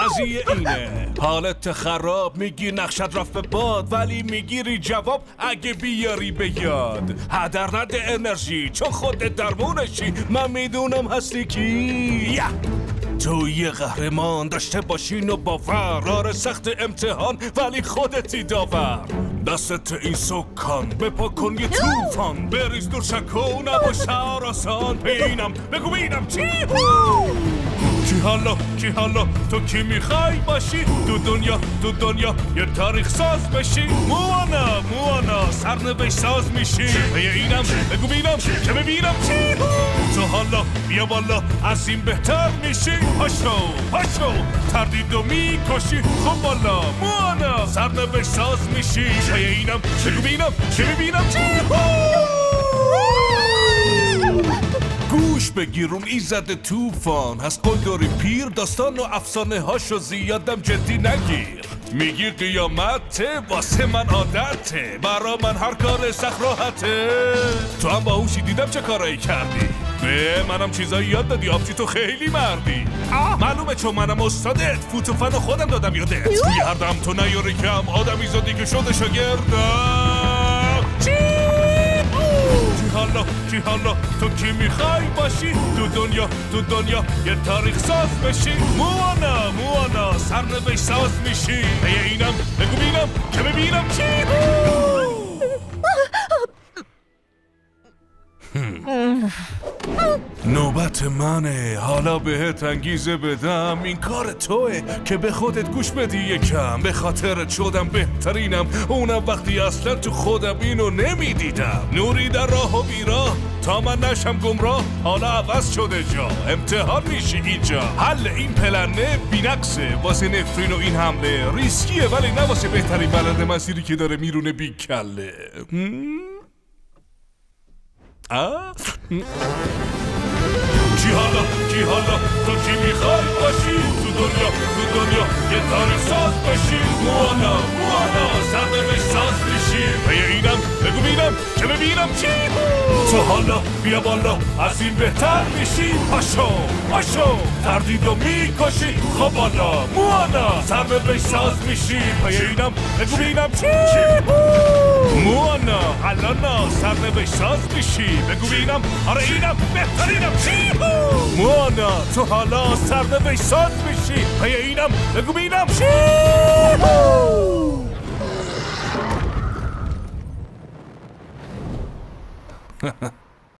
قضیه اینه حالت خراب میگی نقشت رفت به باد ولی میگیری جواب اگه بیاری به یاد هدر نده انرژی چون خودت درمونشی من میدونم هستی کی تو یه قهرمان داشته باشین و باور آره سخت امتحان ولی خودتی داور دستت این سکان بپا کن یه توفان بریز دور شک و نباشه آسان بینم بگو بینم چی کی حالا تو کی میخوای باشی تو دنیا یه تاریخ ساز بشی موانا سرنوشت ساز میشی اینم بگو بینم که ببینم چی تو حالا بیا بالا از این بهتر میشی پاشو تردیدو میکشی خب بالا موانا سرنوشت ساز میشی اینم بگو بینم که ببینم چی گوش بگیرون ایزد توفان هست قلدری پیر داستان و افسانه هاشو زیادم جدی نگیر میگی قیامته واسه من عادته برا من هر کار سخت راحته تو هم باهوشی دیدم چه کارایی کردی به منم چیزایی یاد دادی آبجی تو خیلی مردی معلومه چون منم استادت فوت و فن خودم دادم یادت گردم تو نیاره کم آدمی زادی که شده شاگردم کی حالا تو کی میخوای باشی تو دنیا یه تاریخ ساز بشی موانا سرنوشت ساز میشی اینم بگو بینم که ببینم چی نوبت منه حالا بهت انگیزه بدم این کار توه که به خودت گوش بدی یکم به خاطرت شدم بهترینم اونم وقتی اصلا تو خودم اینو نمیدیدم نوری در راه و بیراه تا من نشم گمراه حالا عوض شده جا امتحان میشی اینجا حل این پلنه بینقصه واسه نفرین و این حمله ریسکیه ولی نه واسه بهترین بلد مسیری که داره میرونه بی کله کی حالا تو کی میخوای باشی تو دنیا یه تاریخ ساز باشی موانا سرنوشت ساز میشی اینم بگو بینم که ببینم چی تو حالا بیا بالا از این بهتر میشی پاشو تردیدو میکشی خب بالا موانا سرنوشت ساز میشی اینم بگو بینم چی موانا الان سرنوشت ساز میشی بگو بینم آره اینم بهترینم چی موانا تو حالا سرنوشت ساز میشی اینم بگو بینم چی